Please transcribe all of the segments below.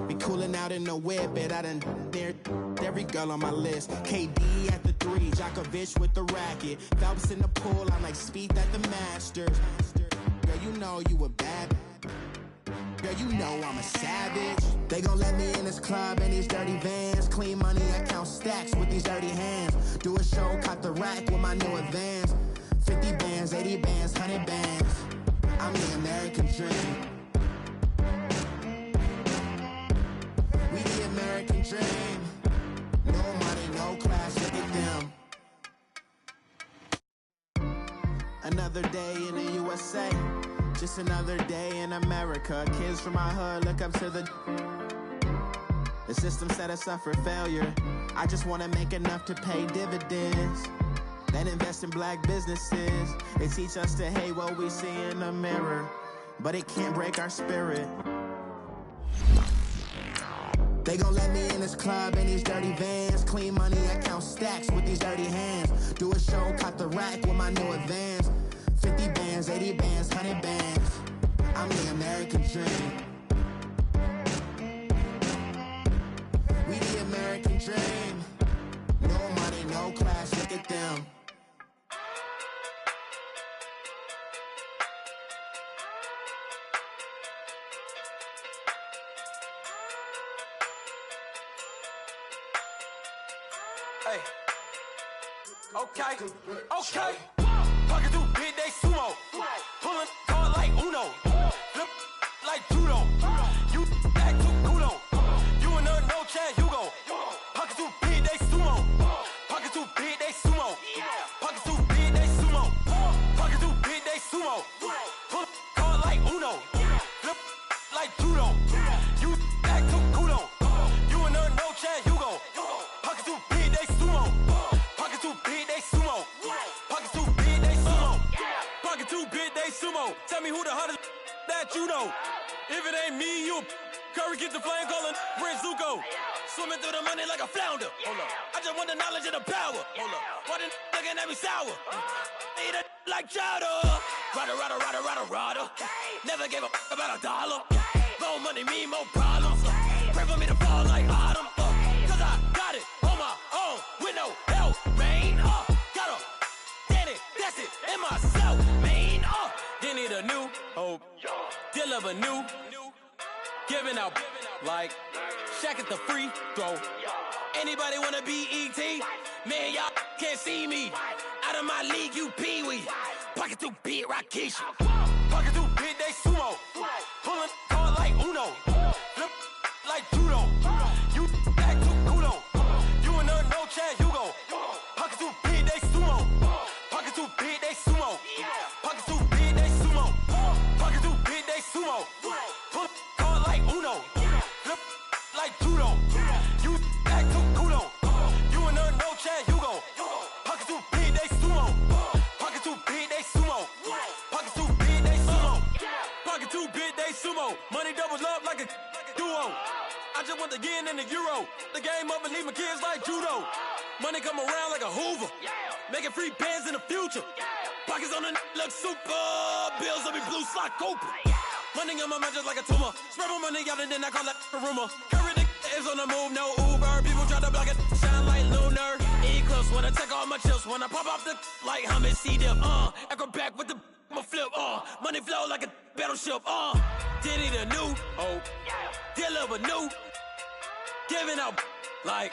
Be cooling out in the whip, but I done there every girl on my list. KD at the 3, Djokovic with the racket. Phelps in the pool, I'm like Speed at the Masters. Girl, you know you a bad. Girl, you know I'm a savage. They gon' let me in this club in these dirty vans. Clean money, I count stacks with these dirty hands. Do a show, caught the rack with my new advance. 50 bands, 80 bands, 100 bands. I'm the American dream. We the American dream. No money, no class, look at them. Another day in the USA. Just another day in America. Kids from my hood look up to the system set us up for failure. I just wanna make enough to pay dividends. Then invest in black businesses. They teach us to hate what we see in the mirror, but it can't break our spirit. They gon' let me in this club in these dirty vans. Clean money, I count stacks with these dirty hands. Do a show, caught the rack with my new advance. 50 bands, 80 bands, 100 bands. I'm the American dream. We the American dream. No money, no class, look at them. Hey. Okay. Okay. Pocket too big, they sumo. Pulling card like Uno. Flip like judo. You back to kudo. You and her no Chad Hugo. Pocket too big, they sumo. Pocket too big, they sumo. Pocket too big, they sumo. Pocket too big, they sumo. Pull card like Uno. Flip like judo. You back to kudo. You and her no Chad Hugo. Pocket too big, they sumo. Pocket too big, they sumo. Pocket too big, they sumo. Pocket too big, they sumo. Tell me who the hottest that you know. If it ain't me, you Curry get the flame calling Prince Zuko. Swimming through the money like a flounder. Hold up. I just want the knowledge and the power. Hold up. Why the looking at me sour? Eat it like chowder. Rada, rada, rada, rada, rada. Never gave a about a dollar. More money mean more problems. Pray for me to fall like autumn. Cause I got it on my own with no help, man. Got a daddy, that's it, in myself, man. They need a new hope. Deal of a new. Giving out like Shaq at the free throw. Anybody wanna be E.T.? Man, y'all can't see me. Out of my league, you pee-wee. Pocket too big, Rakishi. Pocket too big, they sumo. Pulling card like Uno. Flip like judo. You back to kudo. You and her no Chad Hugo. Pocket too big, they sumo. Pocket too big, they sumo. Pocket too big, they sumo. Pocket too big, they sumo. Pull card like Uno. Flip like judo. You back to kudo. You and her no Chad Hugo. Pocket too big, they sumo. Pocket too big, they sumo. Pocket too big, they sumo. Pocket too big, they sumo. Money doubles up like a duo. I just want the yen and the euro. The game up and leave my kids like judo. Money come around like a Hoover. Making free bands in the future. Pockets on the look super. Bills on me blue slot Cooper. Money on my mind just like a tumor. Spread my money out and then I call that a rumor. Curry the is on the move, no Uber. People try to block it, shine like lunar. Eclipse when I take all my chips. When I pop off the like Hummus C-dip. Echo back with the I'ma flip. Money flow like a battleship. Diddy the new hope. Deal of a new. Giving out like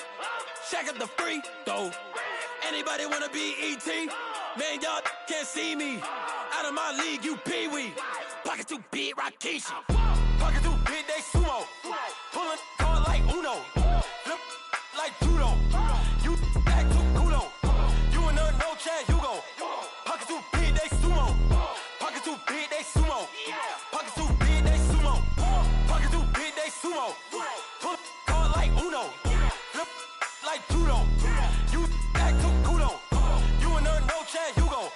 Shaq at the free throw. Anybody wanna be E.T.? Man, y'all can't see me. Out of my league, you pee-wee. Pocket too big, Rakishi. Pocket too big, they sumo. Pulling card like Uno. Flip like judo. You back to kudo. You and her no Chad Hugo. Pocket too big, they sumo. Pocket too big, they sumo. Pocket too big, they sumo. Pocket too big, they sumo. Pull card like Uno. Flip like judo. You back to kudo. You and her no Chad Hugo.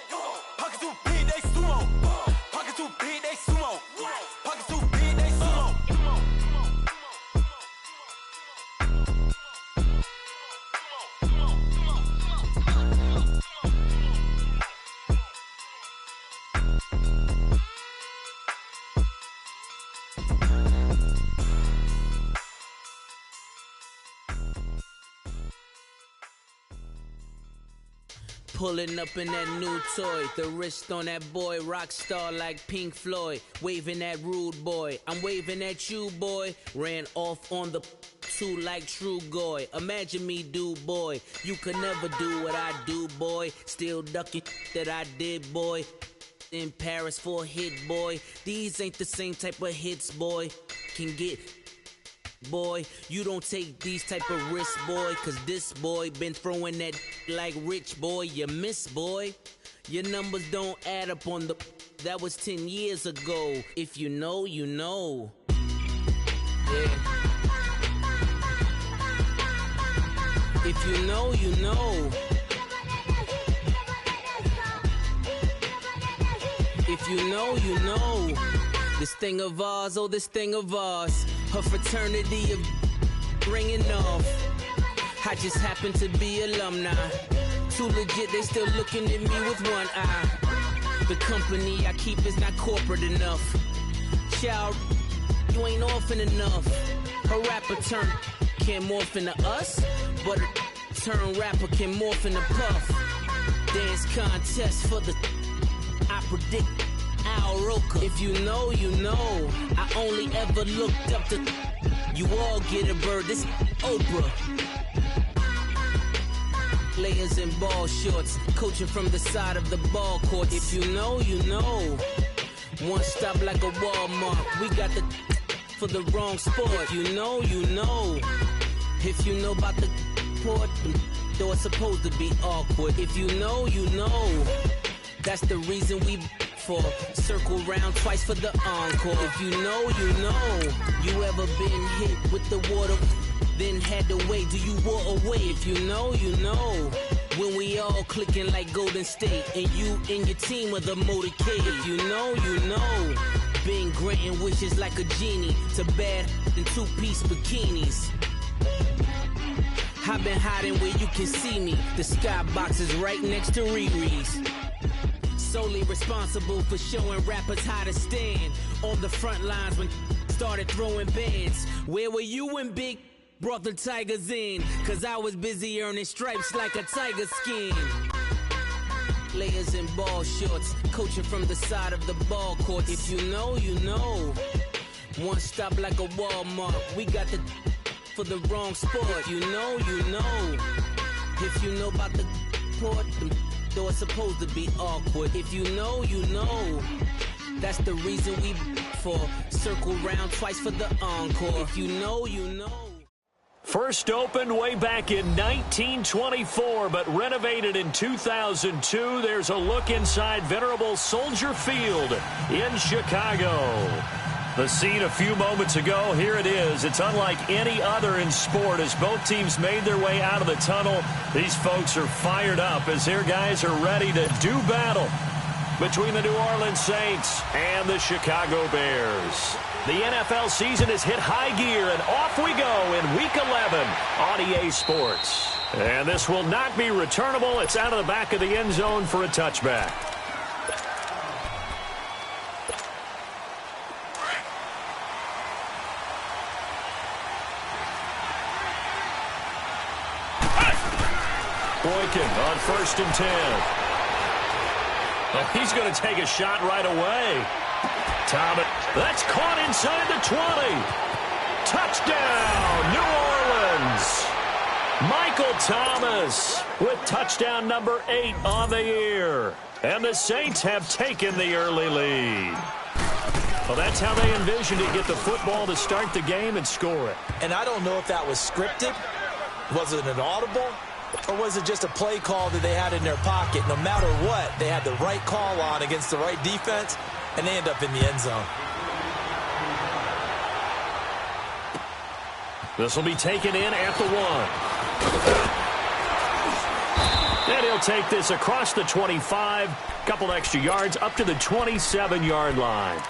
Pocket too big, they sumo. Pocket too big, they sumo. Pocket too big, they sumo. Pulling up in that new toy, the wrist on that boy, rock star like Pink Floyd, waving at rude boy, I'm waving at you boy, ran off on the two like true goy, imagine me do boy, you could never do what I do boy, still ducking that I did boy, in Paris for a hit boy, these ain't the same type of hits boy, can get boy, you don't take these type of risks, boy, cause this boy been throwing that like rich boy, you miss, boy. Your numbers don't add up on the, that was 10 years ago. If you know, you know. Yeah. If you know, you know. If you know, you know. This thing of ours, oh, this thing of ours. Her fraternity of ringing off. I just happen to be alumni. Too legit, they still looking at me with one eye. The company I keep is not corporate enough. Child, you ain't orphan enough. Her rapper turn can't morph into us, but a turn rapper can morph into Puff. Dance contest for the, I predict Al Roker. If you know, you know. I only ever looked up to, you all get a bird, this Oprah. Layers in ball shorts, coaching from the side of the ball court. If you know, you know. One stop like a Walmart, we got the for the wrong sport. If you know, you know. If you know about the port, though it's supposed to be awkward. If you know, you know. That's the reason we for circle round twice for the encore. If you know, you know. You ever been hit with the water, then had to wait? Do you walk away? If you know, you know. When we all clicking like Golden State, and you and your team of the motorcade. If you know, you know. Been granting wishes like a genie to bad in two-piece bikinis. I've been hiding where you can see me. The skybox is right next to Riri's. Solely responsible for showing rappers how to stand on the front lines when started throwing bands. Where were you when Big brought the Tigers in? Cause I was busy earning stripes like a tiger skin. Layers in ball shorts, coaching from the side of the ball court. If you know, you know. One stop like a Walmart, we got the for the wrong sport. If you know, you know. If you know about the port, though it's supposed to be awkward. If you know, you know. That's the reason we for circle round twice for the encore. If you know, you know. First opened way back in 1924, but renovated in 2002. There's a look inside venerable Soldier Field in Chicago. The scene a few moments ago, here it is. It's unlike any other in sport as both teams made their way out of the tunnel. These folks are fired up as their guys are ready to do battle between the New Orleans Saints and the Chicago Bears. The NFL season has hit high gear, and off we go in Week 11 on EA Sports. And this will not be returnable. It's out of the back of the end zone for a touchback. Boykin on 1st and 10. Oh, he's going to take a shot right away. Thomas, that's caught inside the 20. Touchdown, New Orleans. Michael Thomas with touchdown number 8 on the year. And the Saints have taken the early lead. Well, that's how they envisioned it, get the football to start the game and score it. And I don't know if that was scripted. Was it an audible? Or was it just a play call that they had in their pocket? No matter what, they had the right call on against the right defense, and they end up in the end zone. This will be taken in at the 1. And he'll take this across the 25, couple extra yards up to the 27-yard line.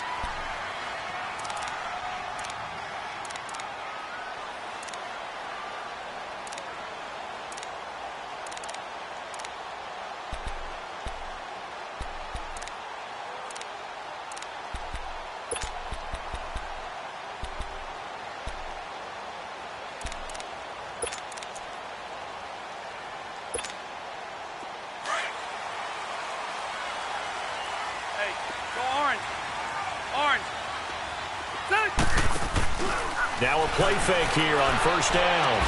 Now a play fake here on first down.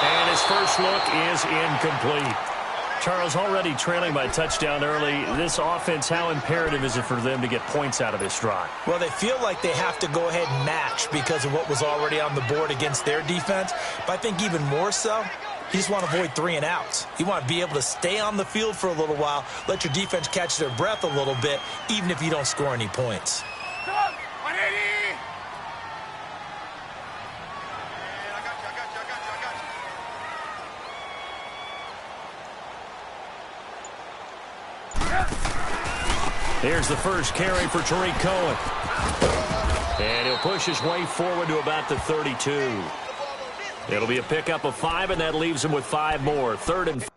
And his first look is incomplete. Charles, already trailing by a touchdown early. This offense, how imperative is it for them to get points out of this drive? Well, they feel like they have to go ahead and match because of what was already on the board against their defense. But I think even more so, you just want to avoid 3 and outs. You want to be able to stay on the field for a little while, let your defense catch their breath a little bit, even if you don't score any points. Here's the first carry for Tariq Cohen. And he'll push his way forward to about the 32. It'll be a pickup of 5, and that leaves him with 5 more. 3rd and 4.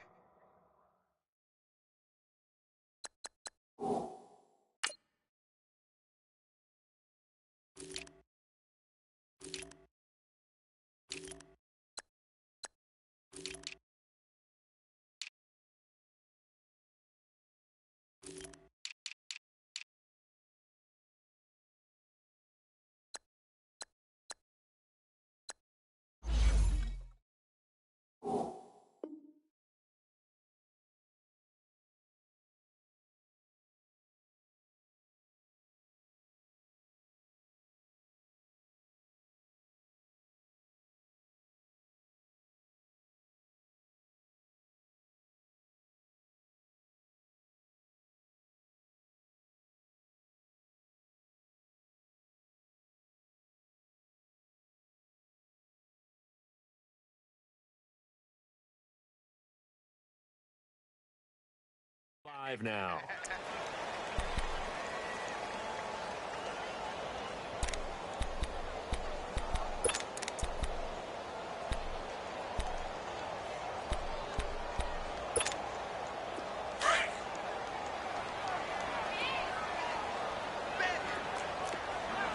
Now.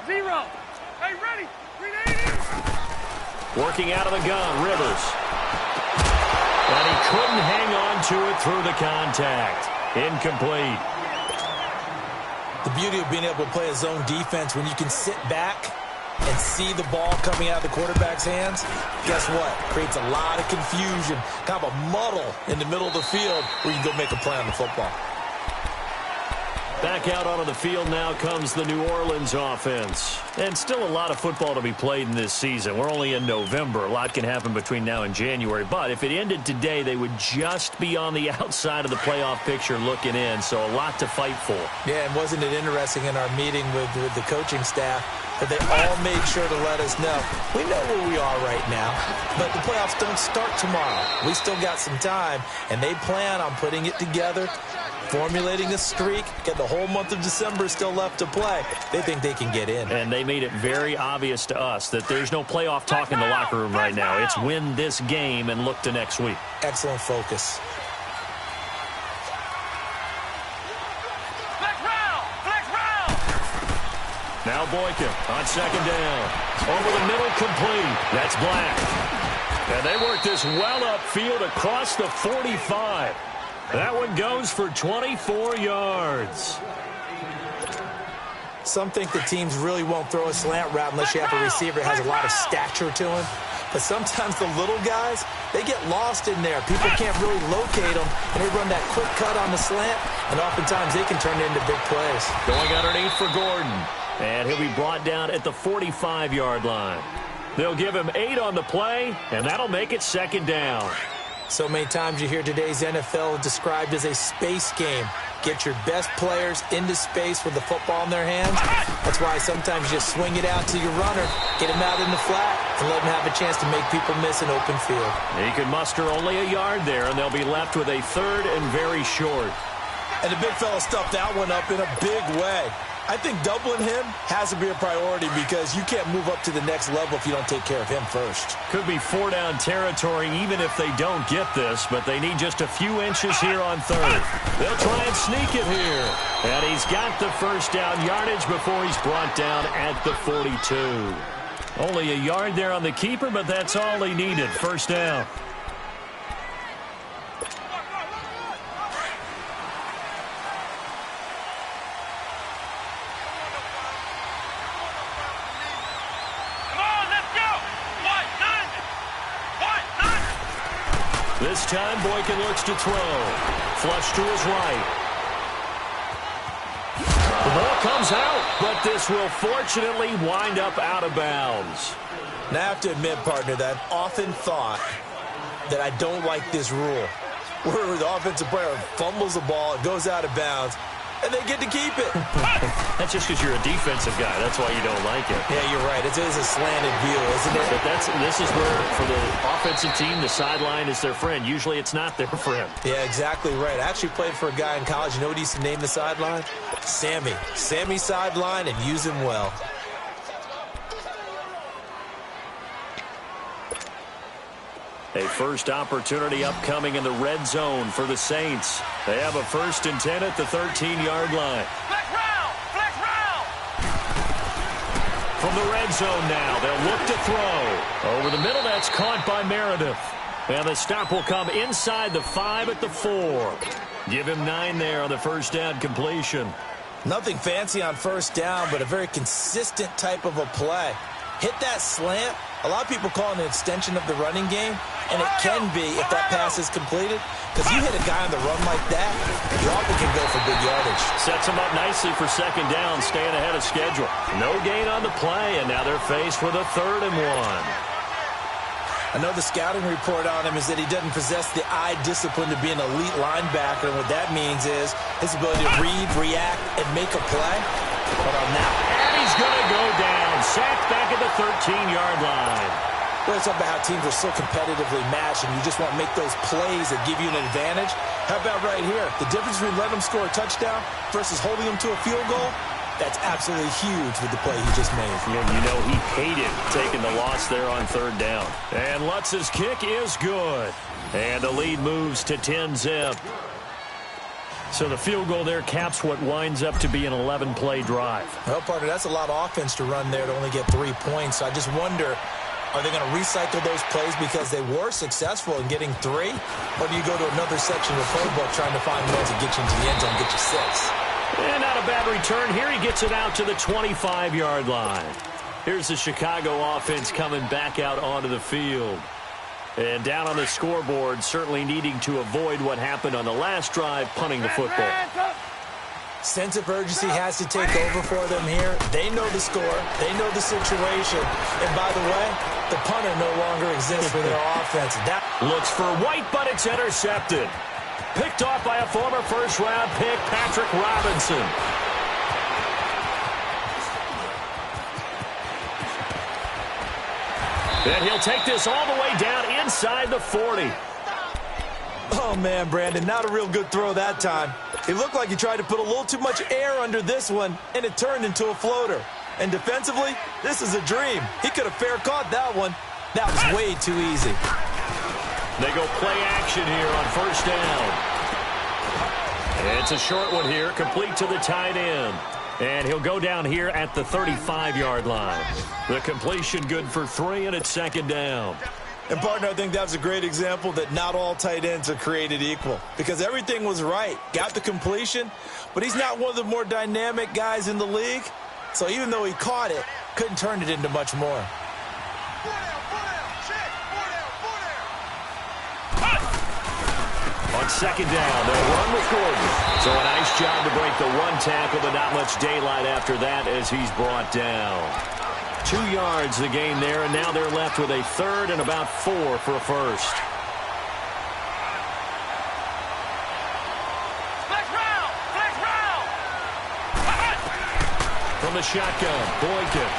Zero. Hey, ready. 380. Working out of the gun, Rivers. And he couldn't hang on to it through the contact. Incomplete. The beauty of being able to play a zone defense when you can sit back and see the ball coming out of the quarterback's hands, guess what? Creates a lot of confusion, kind of a muddle in the middle of the field where you can go make a play on the football. Back out onto the field now comes the New Orleans offense. And still a lot of football to be played in this season. We're only in November. A lot can happen between now and January. But if it ended today, they would just be on the outside of the playoff picture looking in. So a lot to fight for. Yeah, and wasn't it interesting in our meeting with the coaching staff that they all made sure to let us know, we know where we are right now, but the playoffs don't start tomorrow. We still got some time, and they plan on putting it together, formulating a streak, get the whole month of December still left to play. They think they can get in. And they made it very obvious to us that there's no playoff talk in the locker room right now. It's win this game and look to next week. Excellent focus. Now Boykin on 2nd down. Over the middle, complete. That's Black. And they work this well upfield across the 45. That one goes for 24 yards. Some think the teams really won't throw a slant route unless you have a receiver that has a lot of stature to him. But sometimes the little guys, they get lost in there. People can't really locate them, and they run that quick cut on the slant, and oftentimes they can turn it into big plays. Going underneath for Gordon. And he'll be brought down at the 45-yard line. They'll give him 8 on the play, and that'll make it 2nd down. So many times you hear today's NFL described as a space game. Get your best players into space with the football in their hands. That's why sometimes you just swing it out to your runner, get him out in the flat, and let him have a chance to make people miss an open field. He can muster only a yard there, and they'll be left with a 3rd and very short. And the big fella stuffed that one up in a big way. I think doubling him has to be a priority because you can't move up to the next level if you don't take care of him first. Could be 4-down territory even if they don't get this, but they need just a few inches here on 3rd. They'll try and sneak it here. And he's got the 1st down yardage before he's brought down at the 42. Only a yard there on the keeper, but that's all he needed. 1st down. This time, Boykin looks to throw. Flush to his right. The ball comes out, but this will fortunately wind up out of bounds. Now, I have to admit, partner, that I've often thought that I don't like this rule, where the offensive player fumbles the ball, it goes out of bounds, and they get to keep it. That's just because you're a defensive guy. That's why you don't like it. Yeah, you're right. It is a slanted view, isn't it? But this is where, for the offensive team, the sideline is their friend. Usually it's not their friend. Yeah, exactly right. I actually played for a guy in college. You know what he used to name the sideline? Sammy. Sammy sideline, and use him well. A first opportunity upcoming in the red zone for the Saints. They have a 1st and 10 at the 13-yard line. Flex round! Flex round! From the red zone now, they'll look to throw. Over the middle, that's caught by Meredith. And the stop will come inside the 5 at the 4. Give him 9 there on the first down completion. Nothing fancy on first down, but a very consistent type of a play. Hit that slant. A lot of people call it an extension of the running game, and it can be if that pass is completed, because you hit a guy on the run like that, you often can go for big yardage. Sets him up nicely for second down, staying ahead of schedule. No gain on the play, and now they're faced with a 3rd and 1. I know the scouting report on him is that he doesn't possess the eye discipline to be an elite linebacker, and what that means is his ability to read, react, and make a play. Hold on now. And he's going to go down. Sacked back at the 13-yard line. Well, it's about how teams are so competitively matched, and you just want to make those plays that give you an advantage. How about right here? The difference between letting them score a touchdown versus holding them to a field goal, that's absolutely huge with the play he just made. Yeah, you know he hated taking the loss there on 3rd down. And Lutz's kick is good. And the lead moves to 10-zip. So the field goal there caps what winds up to be an 11-play drive. Well, partner, that's a lot of offense to run there to only get 3 points. So I just wonder, are they going to recycle those plays because they were successful in getting 3? Or do you go to another section of the playbook trying to find ones that get you into the end zone and get you 6? And not a bad return here. He gets it out to the 25-yard line. Here's the Chicago offense coming back out onto the field. And down on the scoreboard, certainly needing to avoid what happened on the last drive, punting the football. Sense of urgency has to take over for them here. They know the score. They know the situation. And by the way, the punter no longer exists for their offense. That looks for White, but it's intercepted. Picked off by a former first-round pick, Patrick Robinson. And he'll take this all the way down inside the 40. Oh, man, Brandon, not a real good throw that time. It looked like he tried to put a little too much air under this one, and it turned into a floater. And defensively, this is a dream. He could have fair caught that one. That was way too easy. They go play action here on first down. And it's a short one here, complete to the tight end. And he'll go down here at the 35-yard line. The completion good for 3, and it's 2nd down. And, partner, I think that was a great example that not all tight ends are created equal, because everything was right. Got the completion, but he's not one of the more dynamic guys in the league. So even though he caught it, couldn't turn it into much more. On 2nd down, they'll run with Gordon. So a nice job to break the 1 tackle, but not much daylight after that as he's brought down. 2 yards the gain there, and now they're left with a 3rd and about 4 for a first. Flex round! Flex round! From the shotgun, Boykin.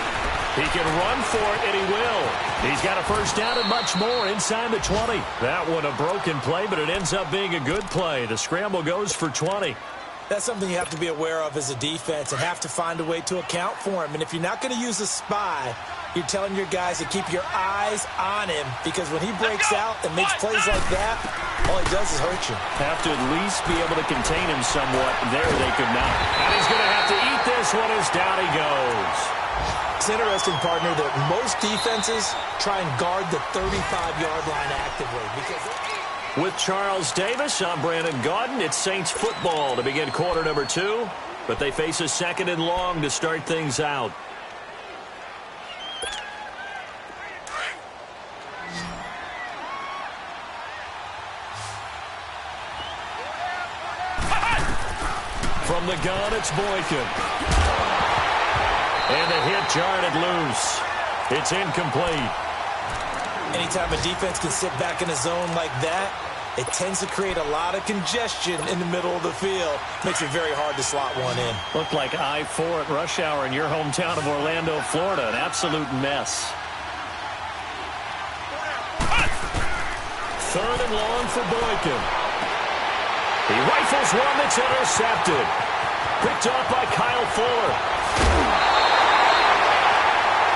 He can run for it, and he will. He's got a first down and much more inside the 20. That one a broken play, but it ends up being a good play. The scramble goes for 20. That's something you have to be aware of as a defense and have to find a way to account for him. And if you're not going to use a spy, you're telling your guys to keep your eyes on him, because when he breaks out and makes plays like that, all he does is hurt you. Have to at least be able to contain him somewhat. There they could not. And he's going to have to eat this one as down he goes. It's interesting, partner, that most defenses try and guard the 35-yard line actively. With Charles Davis, I'm Brandon Gaudin. It's Saints football to begin quarter number 2, but they face a 2nd and long to start things out. From the gun, it's Boykin. And the hit jarred loose. It's incomplete. Anytime a defense can sit back in a zone like that, it tends to create a lot of congestion in the middle of the field. Makes it very hard to slot one in. Looked like I-4 at rush hour in your hometown of Orlando, Florida. An absolute mess. 3rd and long for Boykin. He rifles one that's intercepted. Picked up by Kyle Fuller.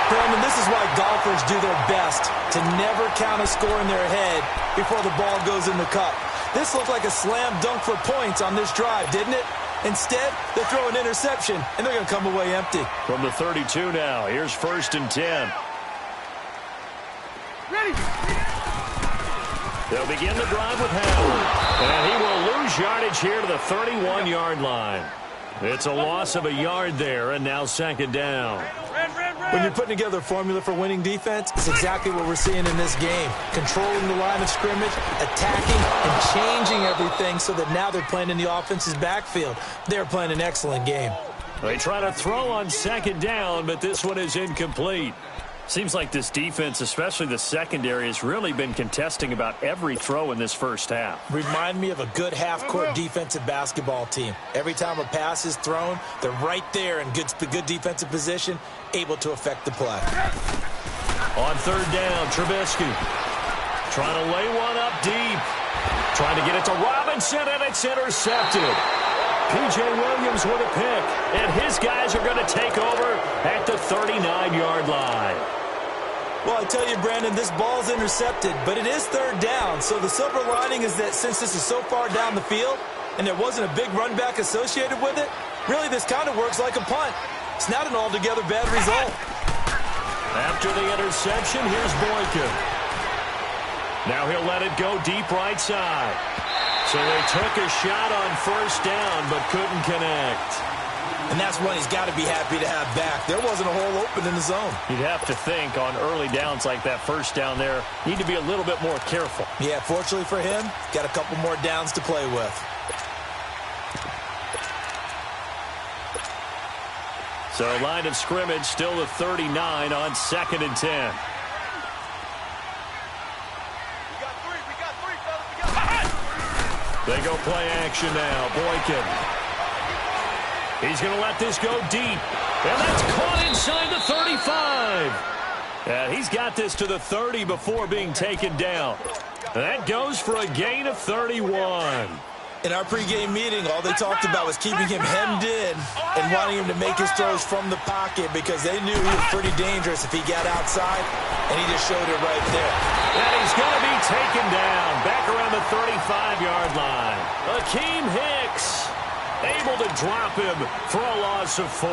Brandon, this is why golfers do their best to never count a score in their head before the ball goes in the cup. This looked like a slam dunk for points on this drive, didn't it? Instead, they throw an interception, and they're going to come away empty. From the 32 now, here's 1st and 10. Ready. They'll begin the drive with Howard. And he will lose yardage here to the 31-yard line. It's a loss of a yard there, and now 2nd down. When you're putting together a formula for winning defense, it's exactly what we're seeing in this game. Controlling the line of scrimmage, attacking, and changing everything so that now they're playing in the offense's backfield. They're playing an excellent game. They try to throw on 2nd down, but this one is incomplete. Seems like this defense, especially the secondary, has really been contesting about every throw in this first half. Remind me of a good half-court defensive basketball team. Every time a pass is thrown, they're right there in good defensive position, able to affect the play. On 3rd down, Trubisky trying to lay one up deep. Trying to get it to Robinson, and it's intercepted. P.J. Williams with a pick, and his guys are going to take over at the 39-yard line. Well, I tell you, Brandon, this ball's intercepted, but it is 3rd down. So the silver lining is that since this is so far down the field and there wasn't a big run back associated with it, really this kind of works like a punt. It's not an altogether bad result. After the interception, here's Boykin. Now he'll let it go deep right side. So they took a shot on 1st down but couldn't connect. And that's one he's got to be happy to have back. There wasn't a hole open in the zone. You'd have to think on early downs like that 1st down there, need to be a little bit more careful. Yeah, fortunately for him, got a couple more downs to play with. So line of scrimmage still the 39 on 2nd and 10. They go play action now. Boykin. He's going to let this go deep. And that's caught inside the 35. And he's got this to the 30 before being taken down. That goes for a gain of 31. In our pregame meeting, all they talked about was keeping him hemmed in and wanting him to make his throws from the pocket because they knew he was pretty dangerous if he got outside, and he just showed it right there. And he's going to be taken down back around the 35-yard line. Akeem Hicks able to drop him for a loss of 4.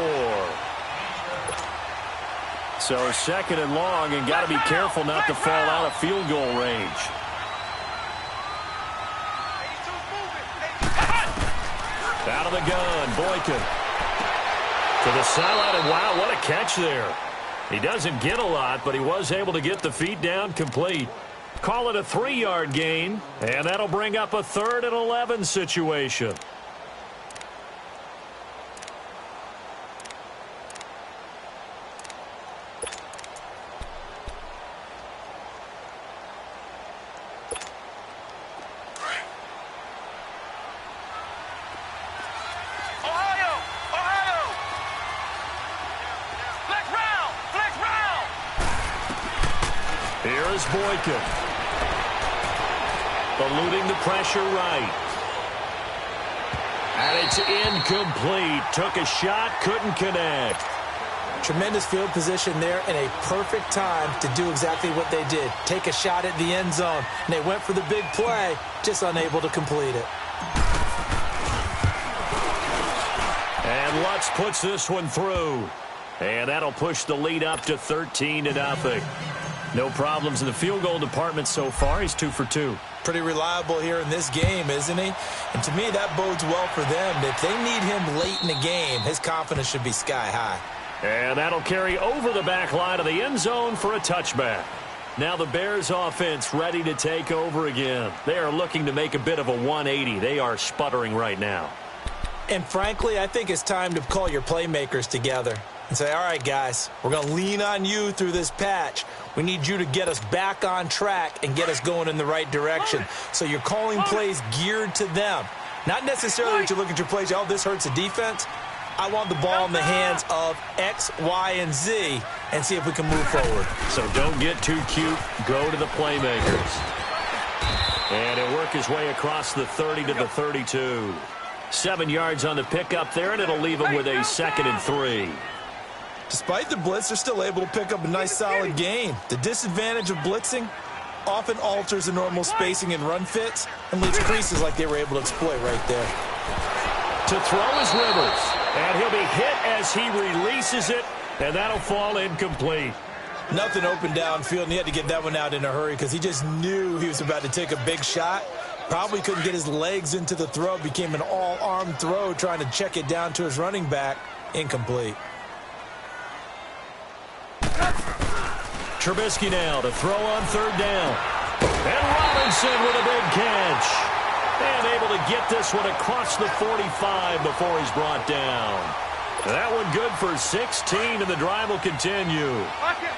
So 2nd and long, and got to be careful not to fall out of field goal range. Out of the gun, Boykin. To the sideline, and wow, what a catch there. He doesn't get a lot, but he was able to get the feet down complete. Call it a 3-yard gain, and that'll bring up a 3rd and 11 situation. Here's Boykin. Eluding the pressure right. And it's incomplete. Took a shot, couldn't connect. Tremendous field position there and a perfect time to do exactly what they did. Take a shot at the end zone. And they went for the big play, just unable to complete it. And Lutz puts this one through. And that'll push the lead up to 13-0. No problems in the field goal department so far. He's 2 for 2. Pretty reliable here in this game, isn't he? And to me, that bodes well for them. If they need him late in the game, his confidence should be sky high. And that'll carry over the back line of the end zone for a touchback. Now the Bears offense ready to take over again. They are looking to make a bit of a 180. They are sputtering right now. And frankly, I think it's time to call your playmakers together and say, all right, guys, we're going to lean on you through this patch. We need you to get us back on track and get us going in the right direction. So you're calling plays geared to them. Not necessarily that you look at your plays, oh, this hurts the defense. I want the ball in the hands of X, Y, and Z and see if we can move forward. So don't get too cute. Go to the playmakers. And he'll work his way across the 30 to the 32. 7 yards on the pickup there, and it'll leave him with a 2nd and 3. Despite the blitz, they're still able to pick up a nice, solid gain. The disadvantage of blitzing often alters the normal spacing and run fits and leaves creases like they were able to exploit right there. To throw is Rivers, and he'll be hit as he releases it, and that'll fall incomplete. Nothing open downfield, and he had to get that one out in a hurry because he just knew he was about to take a big shot. Probably couldn't get his legs into the throw. Became an all-arm throw trying to check it down to his running back. Incomplete. Trubisky now to throw on 3rd down. And Robinson with a big catch. And able to get this one across the 45 before he's brought down. That one good for 16, and the drive will continue. Lock in.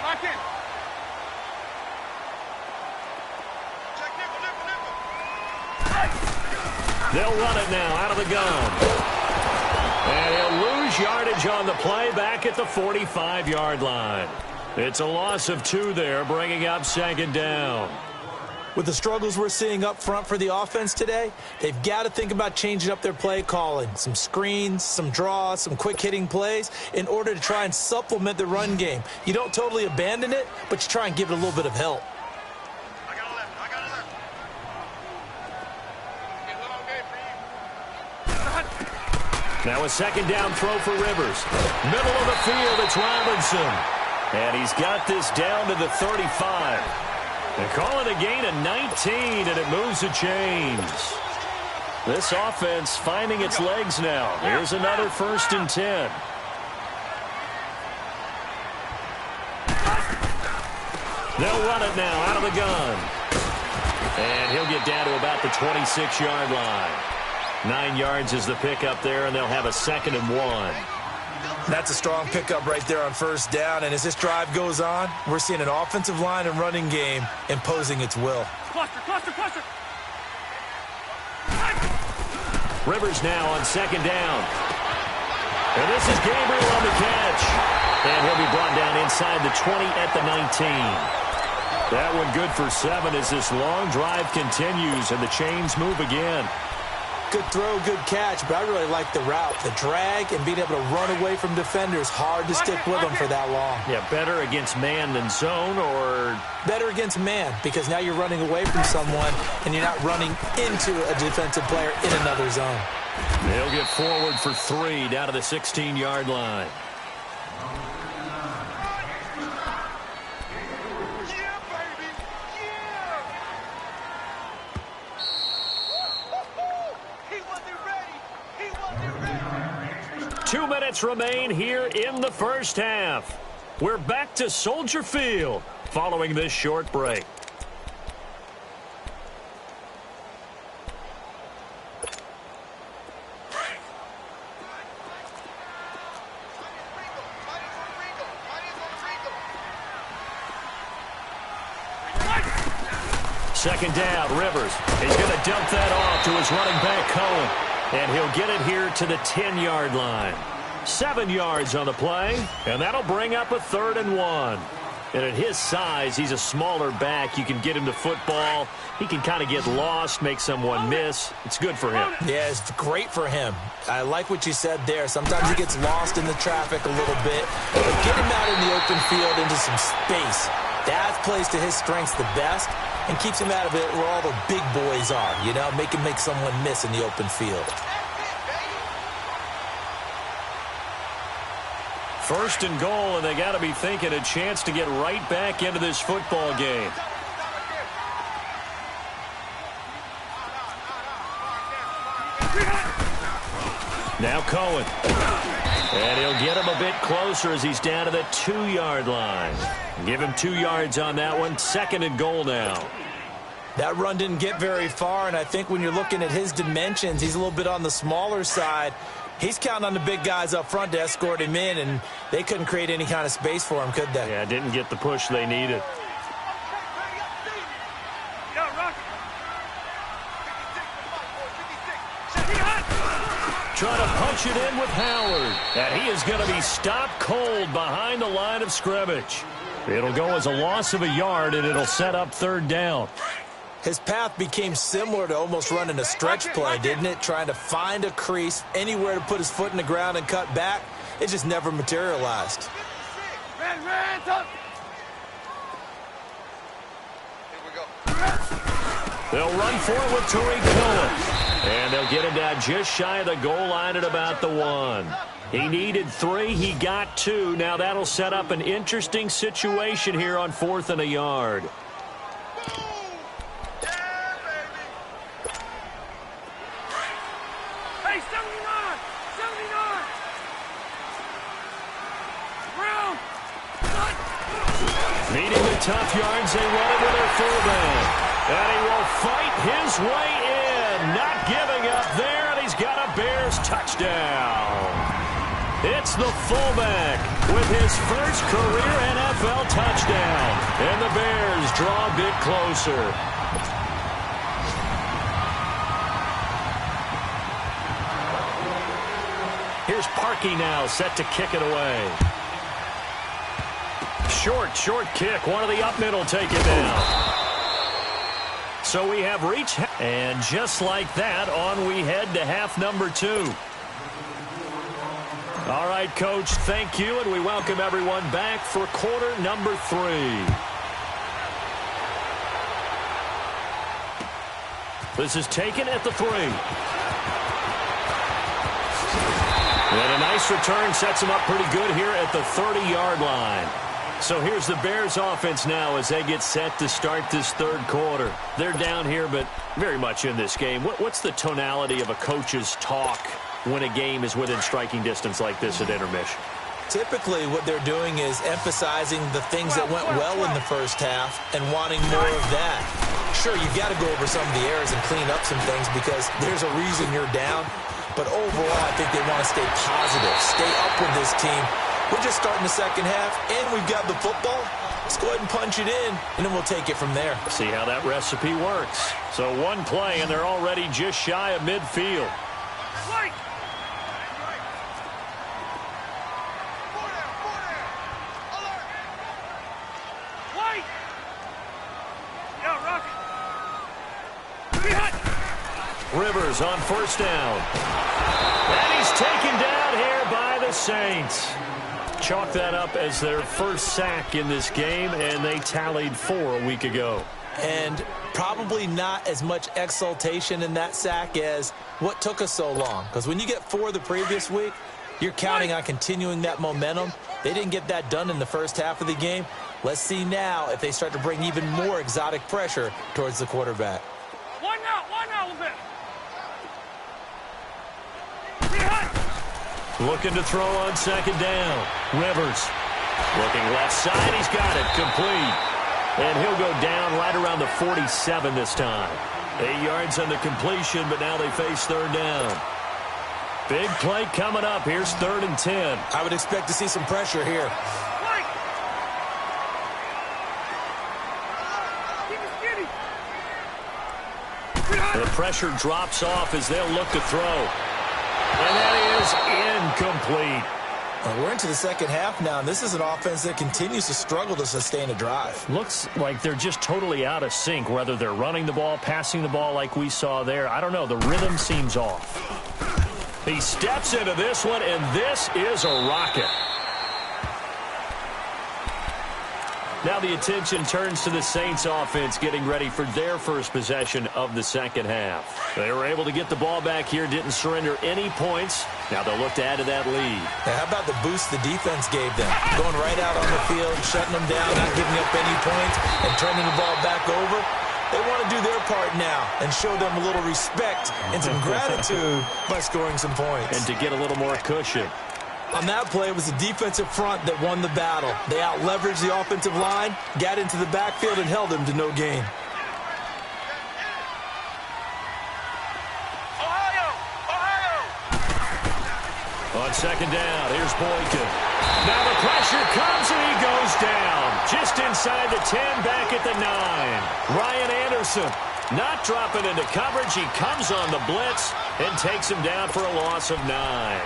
They'll run it now out of the gun. And he'll lose yardage on the play back at the 45-yard line. It's a loss of 2 there, bringing up 2nd down. With the struggles we're seeing up front for the offense today, they've got to think about changing up their play calling. Some screens, some draws, some quick-hitting plays in order to try and supplement the run game. You don't totally abandon it, but you try and give it a little bit of help. I got a left. Now a 2nd down throw for Rivers. Middle of the field, it's Robinson. And he's got this down to the 35. They call it a gain of 19, and it moves the chains. This offense finding its legs now. Here's another 1st and 10. They'll run it now out of the gun. And he'll get down to about the 26-yard line. 9 yards is the pickup there, and they'll have a 2nd and 1. That's a strong pickup right there on 1st down. And as this drive goes on, we're seeing an offensive line and running game imposing its will. Cluster. Rivers now on 2nd down. And this is Gabriel on the catch. And he'll be brought down inside the 20 at the 19. That one good for 7 as this long drive continues and the chains move again. Good throw, good catch, but I really like the route. The drag and being able to run away from defenders, hard to stick with them for that long. Yeah, better against man than zone, or? Better against man, because now you're running away from someone and you're not running into a defensive player in another zone. They'll get forward for 3 down to the 16-yard line. Yeah, baby. Yeah. He wasn't ready. 2 minutes remain here in the 1st half. We're back to Soldier Field following this short break. Second down, Rivers. He's going to dump that off to his running back, Cohen. And he'll get it here to the 10-yard line. 7 yards on the play, and that'll bring up a 3rd and 1. And at his size, he's a smaller back. You can get him to football. He can kind of get lost, make someone miss. It's good for him. Yeah, it's great for him. I like what you said there. Sometimes he gets lost in the traffic a little bit. But get him out in the open field into some space. That plays to his strengths the best and keeps him out of it where all the big boys are, you know, make him make someone miss in the open field. 1st and goal, and they got to be thinking a chance to get right back into this football game. Now Cohen. And he'll get him a bit closer as he's down to the 2-yard line. Give him 2 yards on that one. 2nd and goal now. That run didn't get very far, and I think when you're looking at his dimensions, he's a little bit on the smaller side. He's counting on the big guys up front to escort him in, and they couldn't create any kind of space for him, could they? Yeah, didn't get the push they needed. Trying to punch it in with Howard. And he is going to be stopped cold behind the line of scrimmage. It'll go as a loss of a yard, and it'll set up 3rd down. His path became similar to almost running a stretch play, didn't it? Trying to find a crease, anywhere to put his foot in the ground and cut back. It just never materialized. They'll run for it with Tariq Cohen. And they'll get him down just shy of the goal line at about the 1. He needed 3. He got 2. Now that'll set up an interesting situation here on 4th and a yard. Hey, 79! 79! Brown! Needing the tough yards, they run it with their fullback. And he will fight his way in. Not giving up there, and he's got a Bears touchdown. It's the fullback with his first career NFL touchdown. And the Bears draw a bit closer. Here's Parkey now, set to kick it away. Short kick. One of the up middle take it down. So we have reached, and just like that, on we head to half number 2. All right, Coach, thank you, and we welcome everyone back for quarter number 3. This is taken at the 3. And a nice return sets him up pretty good here at the 30-yard line. So here's the Bears offense now as they get set to start this 3rd quarter. They're down here, but very much in this game. What's the tonality of a coach's talk when a game is within striking distance like this at intermission? Typically, what they're doing is emphasizing the things that went well in the first half and wanting more of that. Sure, you've got to go over some of the errors and clean up some things because there's a reason you're down. But overall, I think they want to stay positive, stay up with this team. We're just starting the second half, and we've got the football. Let's go ahead and punch it in, and then we'll take it from there. See how that recipe works. So 1 play, and they're already just shy of midfield. White! White! Yeah, Rocket! Rivers on 1st down. And he's taken down here by the Saints. Chalk that up as their first sack in this game, and they tallied 4 a week ago. And probably not as much exultation in that sack as what took us so long. Because when you get 4 the previous week, you're counting on continuing that momentum. They didn't get that done in the first half of the game. Let's see now if they start to bring even more exotic pressure towards the quarterback. One out, little bit. Looking to throw on 2nd down. Rivers looking left side. He's got it complete. And he'll go down right around the 47 this time. 8 yards on the completion, but now they face 3rd down. Big play coming up. Here's 3rd and 10. I would expect to see some pressure here. The pressure drops off as they'll look to throw. And that is incomplete. Well, we're into the second half now, and this is an offense that continues to struggle to sustain a drive. Looks like they're just totally out of sync, whether they're running the ball, passing the ball like we saw there. I don't know. The rhythm seems off. He steps into this one, and this is a rocket. Now the attention turns to the Saints offense getting ready for their first possession of the second half. They were able to get the ball back here, didn't surrender any points. Now they'll look to add to that lead. Now, how about the boost the defense gave them? Going right out on the field, shutting them down, not giving up any points, and turning the ball back over. They want to do their part now and show them a little respect and some gratitude by scoring some points. And to get a little more cushion. On that play, it was the defensive front that won the battle. They out-leveraged the offensive line, got into the backfield, and held them to no gain. On second down, here's Boykin. Now the pressure comes and he goes down. Just inside the 10, back at the 9. Ryan Anderson not dropping into coverage. He comes on the blitz and takes him down for a loss of 9.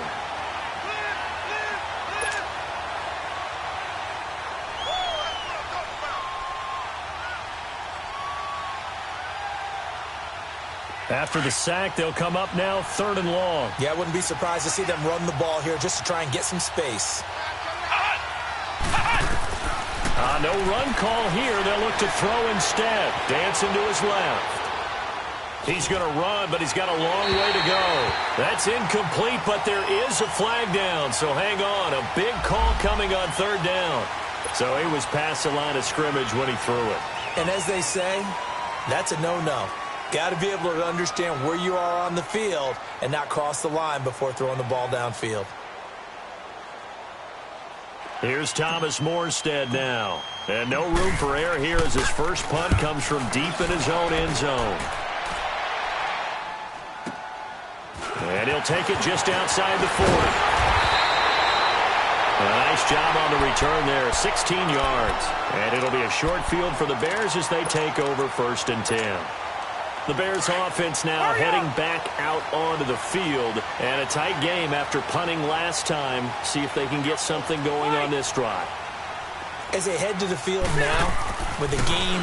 After the sack, they'll come up now 3rd and long. Yeah, I wouldn't be surprised to see them run the ball here just to try and get some space. No run call here. They'll look to throw instead. Dancing to his left. He's going to run, but he's got a long way to go. That's incomplete, but there is a flag down, so hang on. A big call coming on 3rd down. So he was past the line of scrimmage when he threw it. And as they say, that's a no-no. Got to be able to understand where you are on the field and not cross the line before throwing the ball downfield. Here's Thomas Morstead now. And no room for error here as his first punt comes from deep in his own end zone. And he'll take it just outside the 40. A nice job on the return there, 16 yards. And it'll be a short field for the Bears as they take over 1st and 10. The Bears offense now heading back out onto the field. And a tight game after punting last time. See if they can get something going on this drive. As they head to the field now, with the game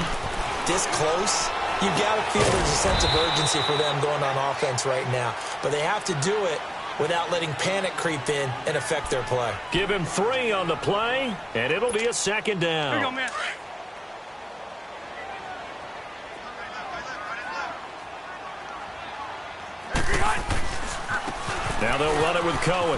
this close, you got to feel there's a sense of urgency for them going on offense right now. But they have to do it without letting panic creep in and affect their play. Give him 3 on the play, and it'll be a 2nd down. Here you go, man. Now they'll run it with Cohen.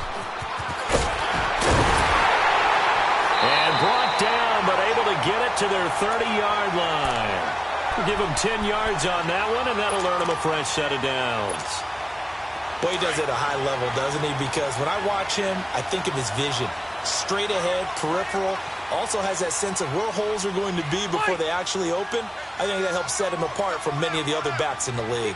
And brought down, but able to get it to their 30-yard line. Give him 10 yards on that one, and that'll earn him a fresh set of downs. Well, he does it at a high level, doesn't he? Because when I watch him, I think of his vision. Straight ahead, peripheral. Also has that sense of where holes are going to be before they actually open. I think that helps set him apart from many of the other backs in the league.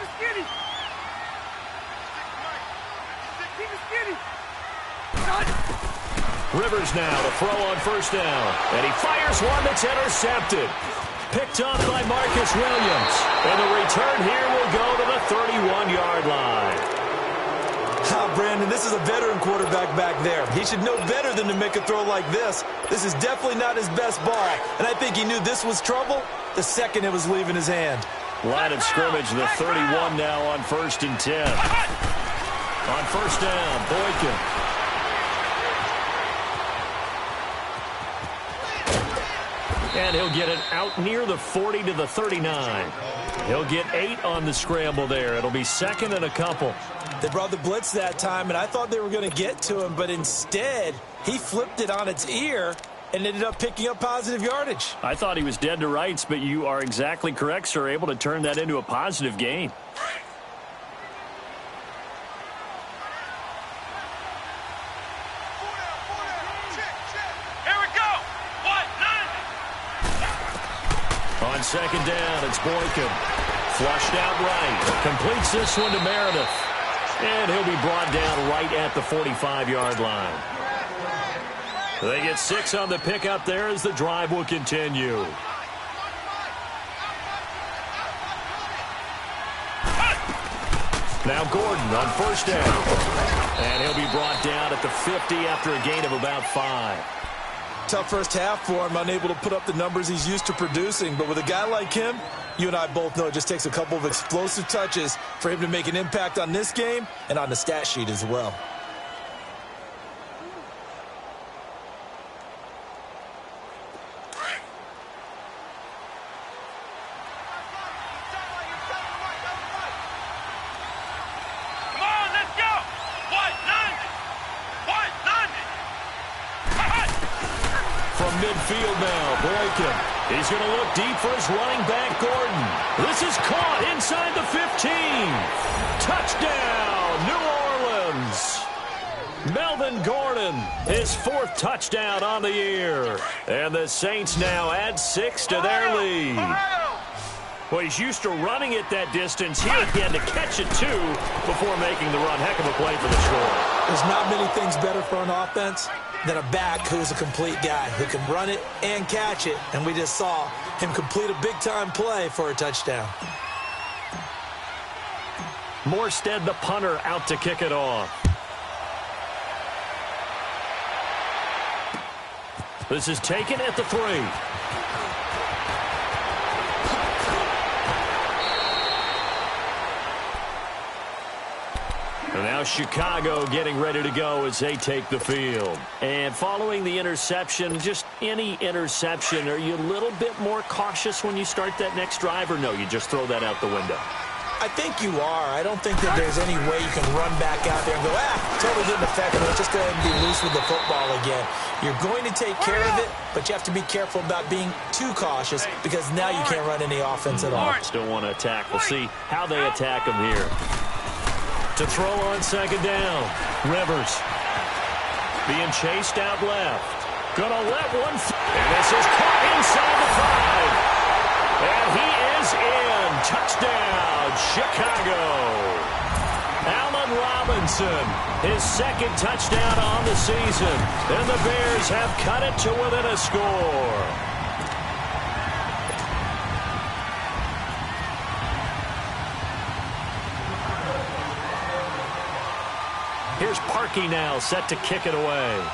Rivers now to throw on 1st down. And he fires one that's intercepted. Picked off by Marcus Williams. And the return here will go to the 31-yard line. Brandon, this is a veteran quarterback back there. He should know better than to make a throw like this. This is definitely not his best ball. And I think he knew this was trouble the second it was leaving his hand. Line of scrimmage, the 31 now on 1st and 10. On 1st down, Boykin. And he'll get it out near the 40 to the 39. He'll get 8 on the scramble there. It'll be 2nd and a couple. They brought the blitz that time, and I thought they were going to get to him, but instead, he flipped it on its ear and ended up picking up positive yardage. I thought he was dead to rights, but you are exactly correct, sir. Able to turn that into a positive gain. On 2nd down, it's Boykin. Flushed out right. Completes this one to Meredith. And he'll be brought down right at the 45-yard line. They get 6 on the pickup there as the drive will continue. Now Gordon on 1st down. And he'll be brought down at the 50 after a gain of about 5. Tough first half for him, unable to put up the numbers he's used to producing. But with a guy like him, you and I both know it just takes a couple of explosive touches for him to make an impact on this game and on the stat sheet as well. Midfield now, Boykin. He's going to look deep for his running back, Gordon. This is caught inside the 15. Touchdown, New Orleans. Melvin Gordon, his 4th touchdown on the year. And the Saints now add 6 to their lead. Well, he's used to running it that distance. He had to catch it, too, before making the run. Heck of a play for the score. There's not many things better for an offense than a back who's a complete guy who can run it and catch it. And we just saw him complete a big-time play for a touchdown. Morstead, the punter, out to kick it off. This is taken at the 3. And now Chicago getting ready to go as they take the field. And following the interception, just any interception, are you a little bit more cautious when you start that next drive, or no, you just throw that out the window? I think you are. I don't think that there's any way you can run back out there and go, totally didn't affect me. Let's just go ahead and be loose with the football again. You're going to take care of it, but you have to be careful about being too cautious because now you can't run any offense at all. Still want to attack. We'll see how they attack them here. To throw on second down. Rivers being chased out left. Gonna let one. And this is caught inside the 5. And he is in. Touchdown, Chicago. Allen Robinson, his second touchdown on the season. And the Bears have cut it to within a score. Here's Parkey now, set to kick it away.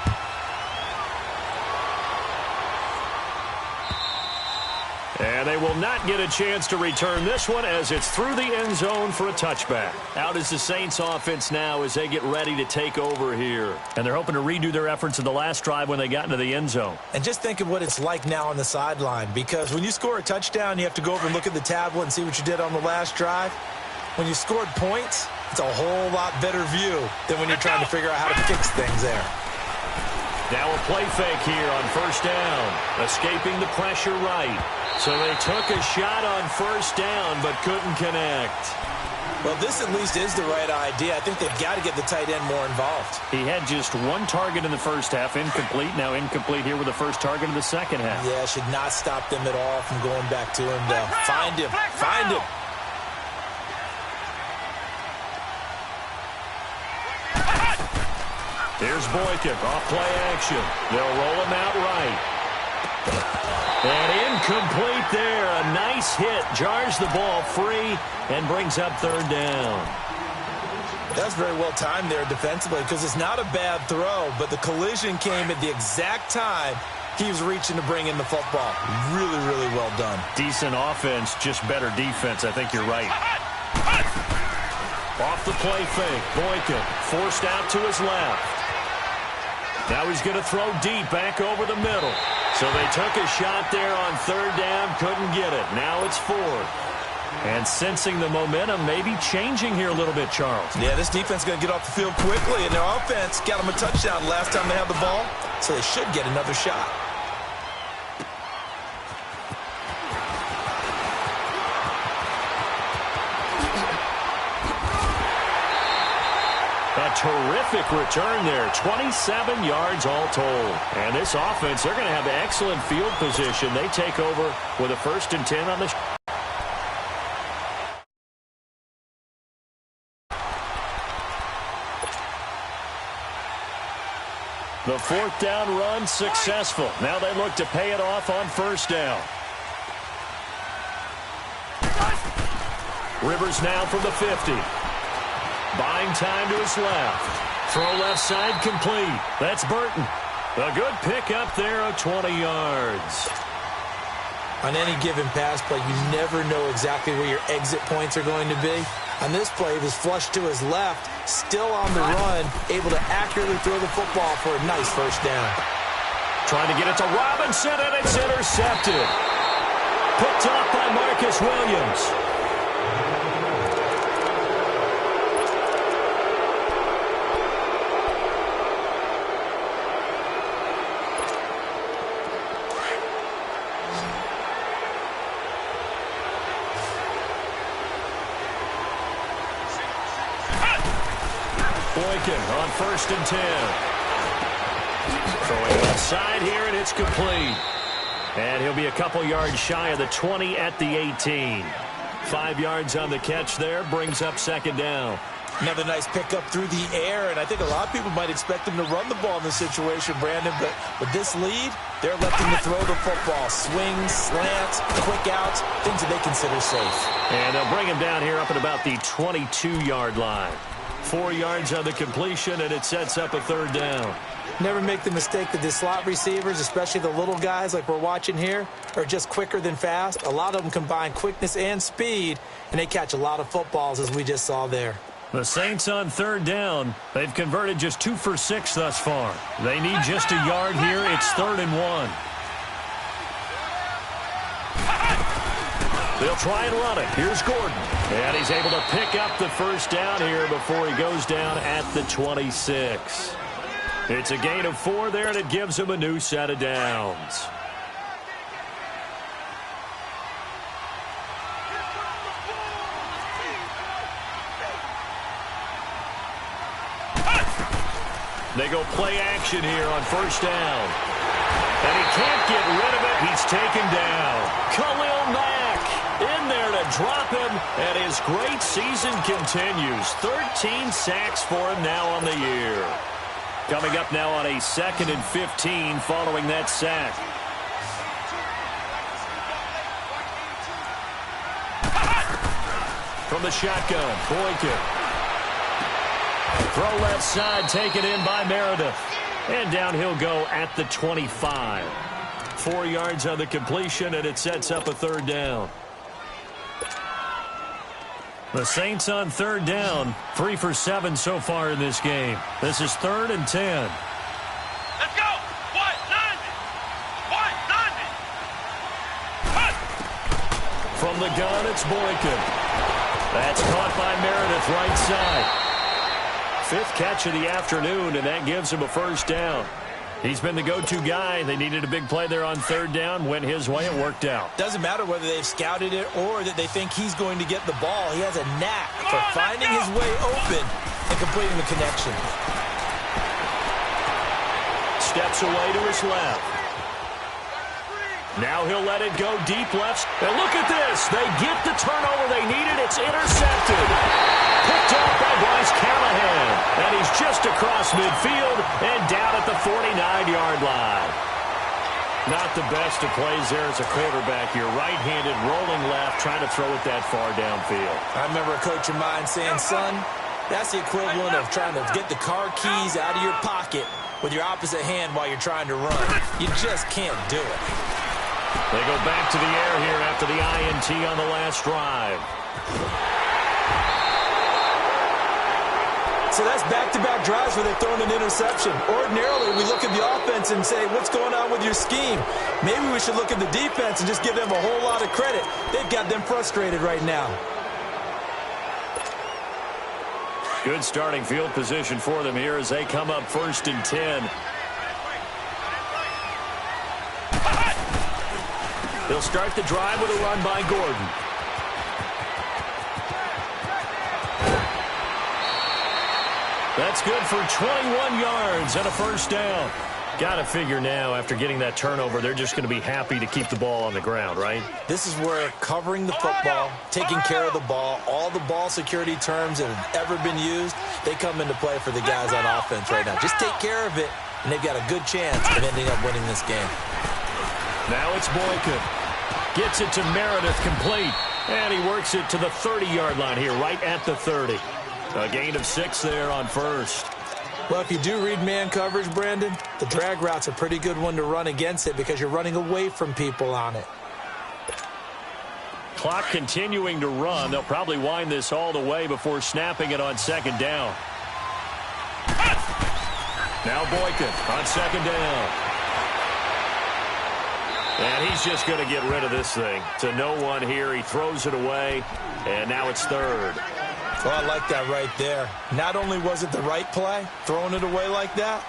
And they will not get a chance to return this one as it's through the end zone for a touchback. Out is the Saints offense now as they get ready to take over here. And they're hoping to redo their efforts in the last drive when they got into the end zone. And just think of what it's like now on the sideline, because when you score a touchdown, you have to go over and look at the tablet and see what you did on the last drive. When you scored points, it's a whole lot better view than when you're trying to figure out how to fix things there. Now a play fake here on first down. Escaping the pressure right. So they took a shot on first down but couldn't connect. Well, this at least is the right idea. I think they've got to get the tight end more involved. He had just one target in the first half, incomplete. Now incomplete here with the first target in the second half. Yeah, should not stop them at all from going back to him to find him. Find him. Here's Boykin off play action. They'll roll him out right. And incomplete there. A nice hit. Jars the ball free and brings up third down. That's very well timed there defensively because it's not a bad throw, but the collision came at the exact time he was reaching to bring in the football. Really, really well done. Decent offense, just better defense. I think you're right. Off the play fake. Boykin forced out to his left. Now he's going to throw deep back over the middle. So they took a shot there on third down, couldn't get it. Now it's fourth. And sensing the momentum maybe changing here a little bit, Charles. Yeah, this defense is going to get off the field quickly, and their offense got them a touchdown last time they had the ball, so they should get another shot. A terrific return there. 27 yards all told. And this offense, they're going to have excellent field position. They take over with a 1st and 10 on the... The fourth down run successful. Now they look to pay it off on first down. Rivers now from the 50. Buying time to his left. Throw left side complete. That's Burton. A good pick up there of 20 yards. On any given pass play, you never know exactly where your exit points are going to be. On this play, it was flushed to his left, still on the run, able to accurately throw the football for a nice first down. Trying to get it to Robinson, and it's intercepted. Picked off by Marcus Williams. Boykin on 1st and 10. Throwing left side here, and it's complete. And he'll be a couple yards shy of the 20 at the 18. 5 yards on the catch there, brings up second down. Another nice pickup through the air, and I think a lot of people might expect him to run the ball in this situation, Brandon, but with this lead, they're electing to throw the football. Swings, slants, quick outs, things that they consider safe. And they'll bring him down here up at about the 22-yard line. 4 yards on the completion, and it sets up a third down. Never make the mistake that the slot receivers, especially the little guys like we're watching here, are just quicker than fast. A lot of them combine quickness and speed, and they catch a lot of footballs, as we just saw there. The Saints on third down. They've converted just 2 for 6 thus far. They need just a yard here. It's 3rd and 1. They'll try and run it. Here's Gordon. And he's able to pick up the first down here before he goes down at the 26. It's a gain of 4 there, and it gives him a new set of downs. They go play action here on first down. And he can't get rid of it. He's taken down. Khalil Mack in there to drop him. And his great season continues. 13 sacks for him now on the year. Coming up now on a 2nd and 15 following that sack. From the shotgun, Boykin. Throw left side, taken in by Meredith. And down he'll go at the 25. 4 yards on the completion, and it sets up a third down. The Saints on third down, 3 for 7 so far in this game. This is 3rd and 10. Let's go! What? 90! What? 90! From the gun, it's Boykin. That's caught by Meredith right side. 5th catch of the afternoon, and that gives him a first down. He's been the go-to guy. They needed a big play there on third down. Went his way. It worked out. Doesn't matter whether they've scouted it or that they think he's going to get the ball. He has a knack for finding his way open and completing the connection. Steps away to his left. Now he'll let it go deep left. And look at this. They get the turnover they needed. It's intercepted. Picked off by Bryce Callahan. And he's just across midfield and down at the 49-yard line. Not the best of plays there as a quarterback. You're right-handed, rolling left, trying to throw it that far downfield. I remember a coach of mine saying, son, that's the equivalent of trying to get the car keys out of your pocket with your opposite hand while you're trying to run. You just can't do it. They go back to the air here after the INT on the last drive. So that's back-to-back drives where they've thrown an interception. Ordinarily, we look at the offense and say, what's going on with your scheme? Maybe we should look at the defense and just give them a whole lot of credit. They've got them frustrated right now. Good starting field position for them here as they come up 1st and 10. They'll start the drive with a run by Gordon. That's good for 21 yards and a first down. Got to figure now, after getting that turnover, they're just going to be happy to keep the ball on the ground, right? This is where covering the football, taking care of the ball, all the ball security terms that have ever been used, they come into play for the guys on offense right now. Just take care of it, and they've got a good chance of ending up winning this game. Now it's Boykin. Gets it to Meredith, complete. And he works it to the 30-yard line here, right at the 30. A gain of 6 there on first. Well, if you do read man coverage, Brandon, the drag route's a pretty good one to run against it because you're running away from people on it. Clock continuing to run. They'll probably wind this all the way before snapping it on 2nd down. Now Boykin on 2nd down. And he's just going to get rid of this thing. To no one here. He throws it away, and now it's 3rd. Well, I like that right there. Not only was it the right play, throwing it away like that,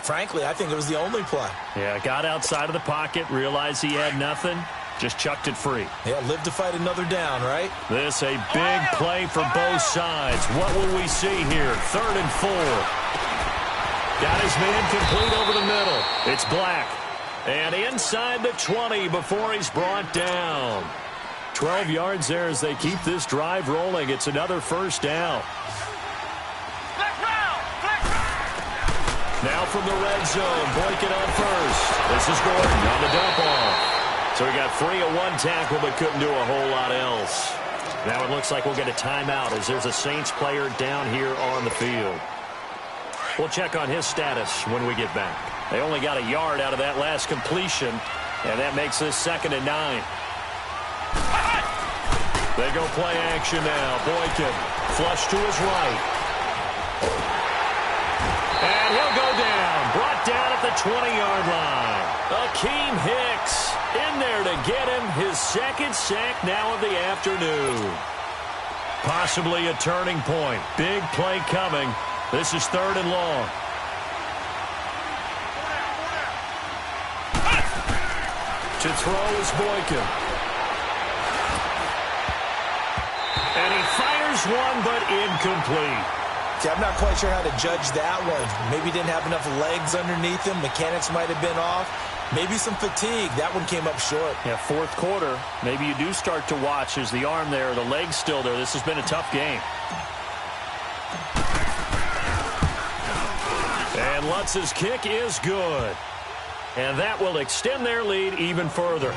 frankly, I think it was the only play. Yeah, got outside of the pocket, realized he had nothing, just chucked it free. Yeah, live to fight another down, right? This a big play for both sides. What will we see here? 3rd and 4. Got his man complete over the middle. It's Black. And inside the 20 before he's brought down. 12 yards there as they keep this drive rolling. It's another first down. Now from the red zone, Boykin on first. This is Gordon on the dump off. So he got free of one tackle but couldn't do a whole lot else. Now it looks like we'll get a timeout as there's a Saints player down here on the field. We'll check on his status when we get back. They only got a yard out of that last completion, and that makes this 2nd and 9. They go play action now. Boykin flush to his right. And he'll go down. Brought down at the 20-yard line. Akeem Hicks in there to get him his 2nd sack now of the afternoon. Possibly a turning point. Big play coming. This is 3rd and long. To throw is Boykin. And he fires one, but incomplete. See, I'm not quite sure how to judge that one. Maybe didn't have enough legs underneath him. Mechanics might have been off. Maybe some fatigue. That one came up short. Yeah, 4th quarter. Maybe you do start to watch as the arm there, the leg's still there. This has been a tough game. And Lutz's kick is good. And that will extend their lead even further.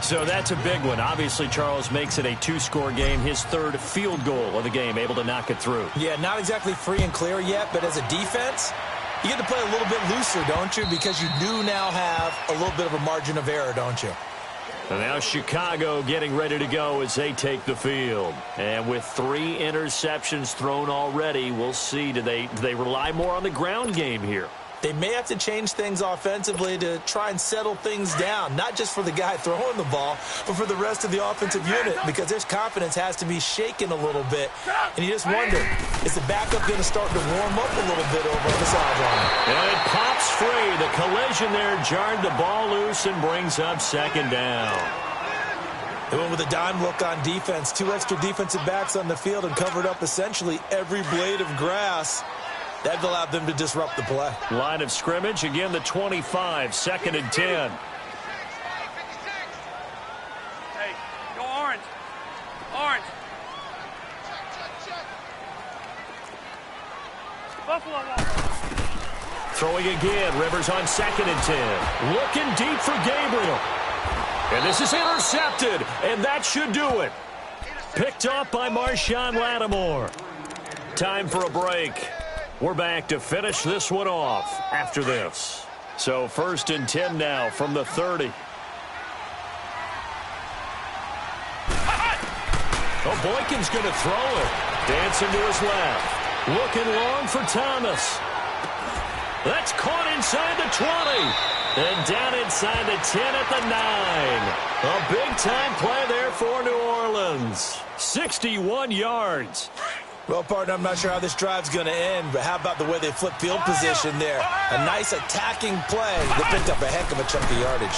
So that's a big one. Obviously, Charles makes it a 2-score game. His 3rd field goal of the game, able to knock it through. Yeah, not exactly free and clear yet, but as a defense, you get to play a little bit looser, don't you? Because you do now have a little bit of a margin of error, don't you? And now Chicago getting ready to go as they take the field. And with 3 interceptions thrown already, we'll see. Do they rely more on the ground game here? They may have to change things offensively to try and settle things down, not just for the guy throwing the ball, but for the rest of the offensive unit, because their confidence has to be shaken a little bit. And you just wonder, is the backup going to start to warm up a little bit over on the sideline? And it pops free. The collision there jarred the ball loose and brings up 2nd down. They went with a dime look on defense. 2 extra defensive backs on the field and covered up essentially every blade of grass. That allowed them to disrupt the play. Line of scrimmage, again the 25, 2nd and 10. Hey, go orange. Orange. Buffalo wall. Throwing again, Rivers on 2nd and 10. Looking deep for Gabriel. And this is intercepted, and that should do it. Picked off by Marshawn Lattimore. Time for a break. We're back to finish this one off after this. So 1st and 10 now from the 30. Oh, Boykin's going to throw it. Dancing to his left. Looking long for Thomas. That's caught inside the 20. And down inside the 10 at the 9. A big-time play there for New Orleans. 61 yards. Well, partner, I'm not sure how this drive's going to end, but how about the way they flipped field position there? A nice attacking play that picked up a heck of a chunk of yardage.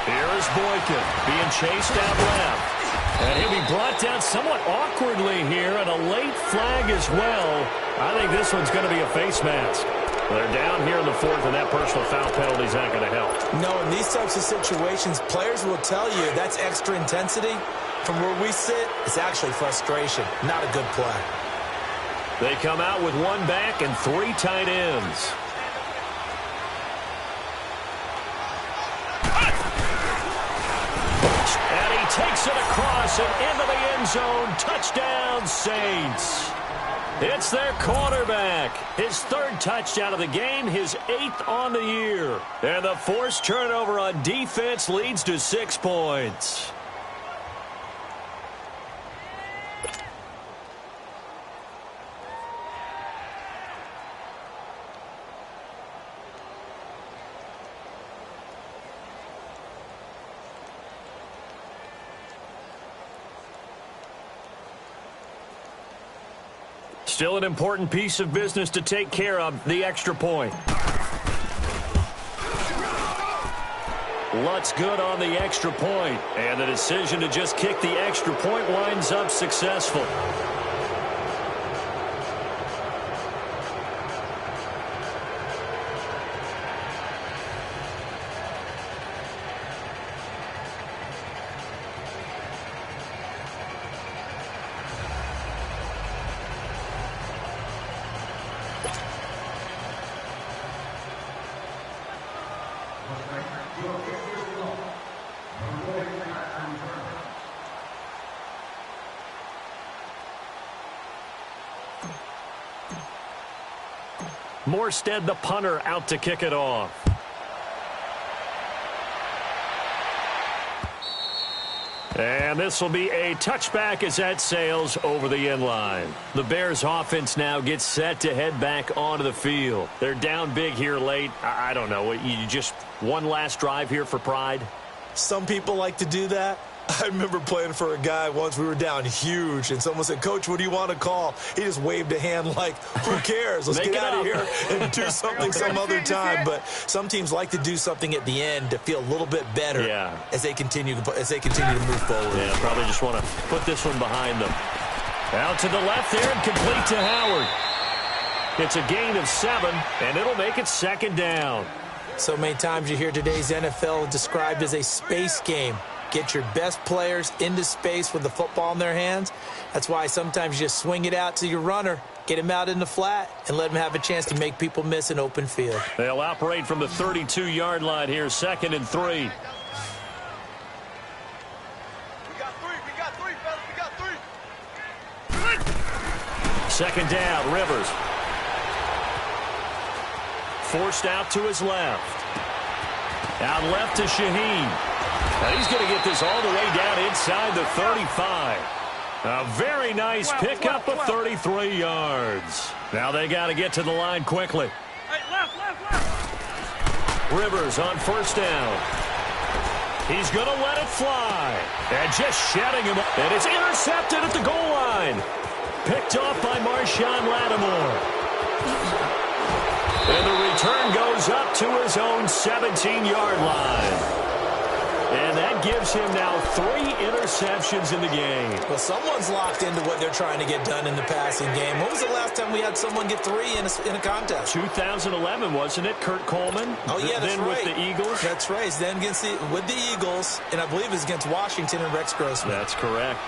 Here is Boykin being chased out left. And he'll be brought down somewhat awkwardly here, and a late flag as well. I think this one's going to be a face mask. They're down here in the 4th, and that personal foul penalty is not going to help. No, in these types of situations, players will tell you that's extra intensity. From where we sit, it's actually frustration, not a good play. They come out with 1 back and 3 tight ends. And he takes it across and into the end zone. Touchdown, Saints. It's their quarterback. His 3rd touchdown of the game, his 8th on the year. And the forced turnover on defense leads to 6 points. Still an important piece of business to take care of, the extra point. Lutz good on the extra point, and the decision to just kick the extra point winds up successful. Morstead, the punter, out to kick it off. And this will be a touchback as that sails over the end line. The Bears offense now gets set to head back onto the field. They're down big here late. I don't know. You just one last drive here for pride? Some people like to do that. I remember playing for a guy once. We were down huge, and someone said, "Coach, what do you want to call?" He just waved a hand like, "Who cares? Let's get out of here and do something some other time." But some teams like to do something at the end to feel a little bit better as they continue to move forward. Yeah, probably just want to put this one behind them. Out to the left there and complete to Howard. It's a gain of 7, and it'll make it 2nd down. So many times you hear today's NFL described as a space game. Get your best players into space with the football in their hands. That's why sometimes you just swing it out to your runner, get him out in the flat, and let him have a chance to make people miss an open field. They'll operate from the 32-yard line here, 2nd and 3. We got three, fellas. We got 3. 2nd down, Rivers. Forced out to his left. Out left to Shaheen. And he's going to get this all the way down inside the 35. A very nice pickup of 33 yards. Now they got to get to the line quickly. Hey, left. Rivers on 1st down. He's going to let it fly. And just shedding him. And it's intercepted at the goal line. Picked off by Marshawn Lattimore. And the return goes up to his own 17-yard line. And that gives him now 3 interceptions in the game. Well, someone's locked into what they're trying to get done in the passing game. When was the last time we had someone get 3 in a contest? 2011, wasn't it? Kurt Coleman? Oh, yeah, that's then right. With the Eagles? That's right. Then with the Eagles, and I believe it's against Washington and Rex Grossman. That's correct.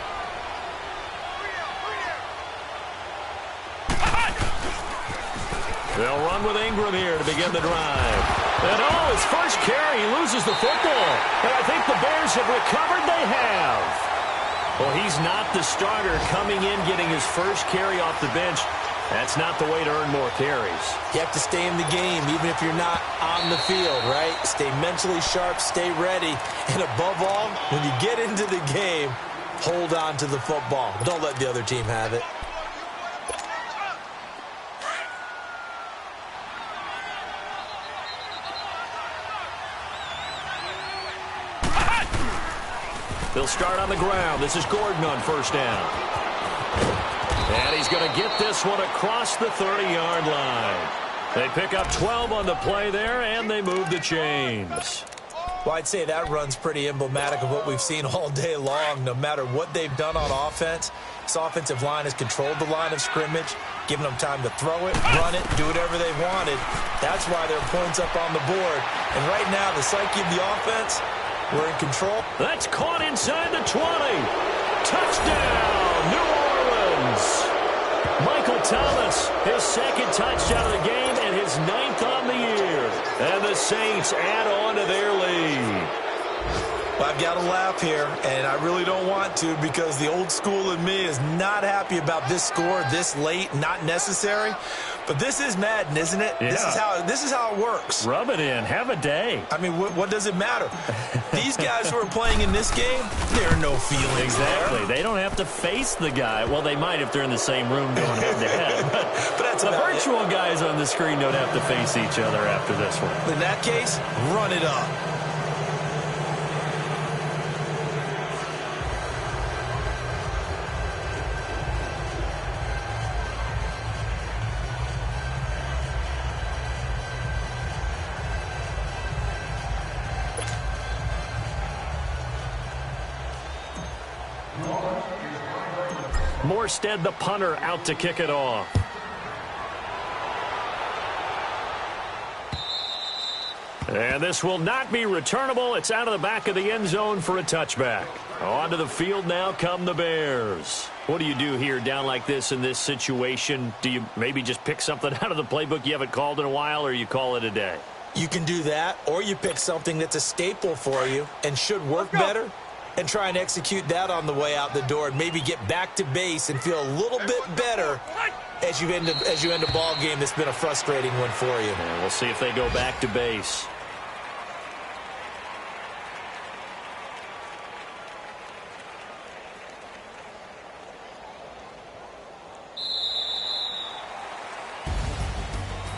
They'll run with Ingram here to begin the drive. And his first carry, he loses the football. And I think the Bears have recovered. They have. Well, he's not the starter coming in, getting his first carry off the bench. That's not the way to earn more carries. You have to stay in the game, even if you're not on the field, right? Stay mentally sharp, stay ready. And above all, when you get into the game, hold on to the football. Don't let the other team have it. They'll start on the ground. This is Gordon on 1st down. And he's going to get this one across the 30-yard line. They pick up 12 on the play there, and they move the chains. Well, I'd say that run's pretty emblematic of what we've seen all day long. No matter what they've done on offense, this offensive line has controlled the line of scrimmage, given them time to throw it, run it, do whatever they wanted. That's why there are points up on the board. And right now, the psyche of the offense, we're in control. That's caught inside the 20. Touchdown, New Orleans. Michael Thomas, his 2nd touchdown of the game and his 9th on the year. And the Saints add on to their lead. Well, I've got to laugh here, and I really don't want to because the old school in me is not happy about this score this late, not necessary. But this is Madden, isn't it? Yeah. This is how it works. Rub it in. Have a day. I mean, what does it matter? These guys who are playing in this game, there are no feelings. Exactly. There. They don't have to face the guy. Well, they might if they're in the same room going head-to-head. But that's the virtual guys on the screen don't have to face each other after this one. In that case, run it up. Morstead, the punter, out to kick it off. And this will not be returnable. It's out of the back of the end zone for a touchback. Onto the field now come the Bears. What do you do here down like this in this situation? Do you maybe just pick something out of the playbook you haven't called in a while, or you call it a day? You can do that, or you pick something that's a staple for you and should work better and try and execute that on the way out the door and maybe get back to base and feel a little bit better as you end a ball game that's been a frustrating one for you. And we'll see if they go back to base.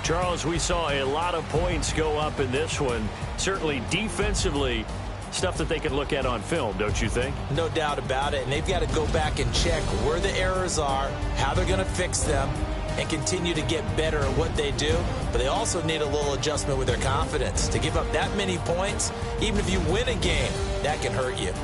Charles, we saw a lot of points go up in this one. Certainly defensively, stuff that they can look at on film, don't you think? No doubt about it. And they've got to go back and check where the errors are, how they're going to fix them, and continue to get better at what they do. But they also need a little adjustment with their confidence. To give up that many points, even if you win a game, that can hurt you.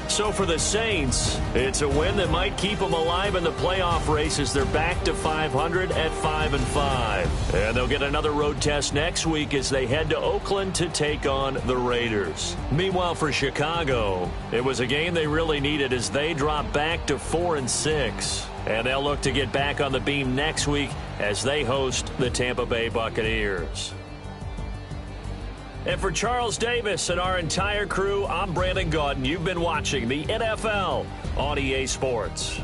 So for the Saints, it's a win that might keep them alive in the playoff race as they're back to 500 at 5-5. And they'll get another road test next week as they head to Oakland to take on the Raiders. Meanwhile, for Chicago, it was a game they really needed as they drop back to 4-6. And they'll look to get back on the beam next week as they host the Tampa Bay Buccaneers. And for Charles Davis and our entire crew, I'm Brandon Gaudin. You've been watching the NFL on EA Sports.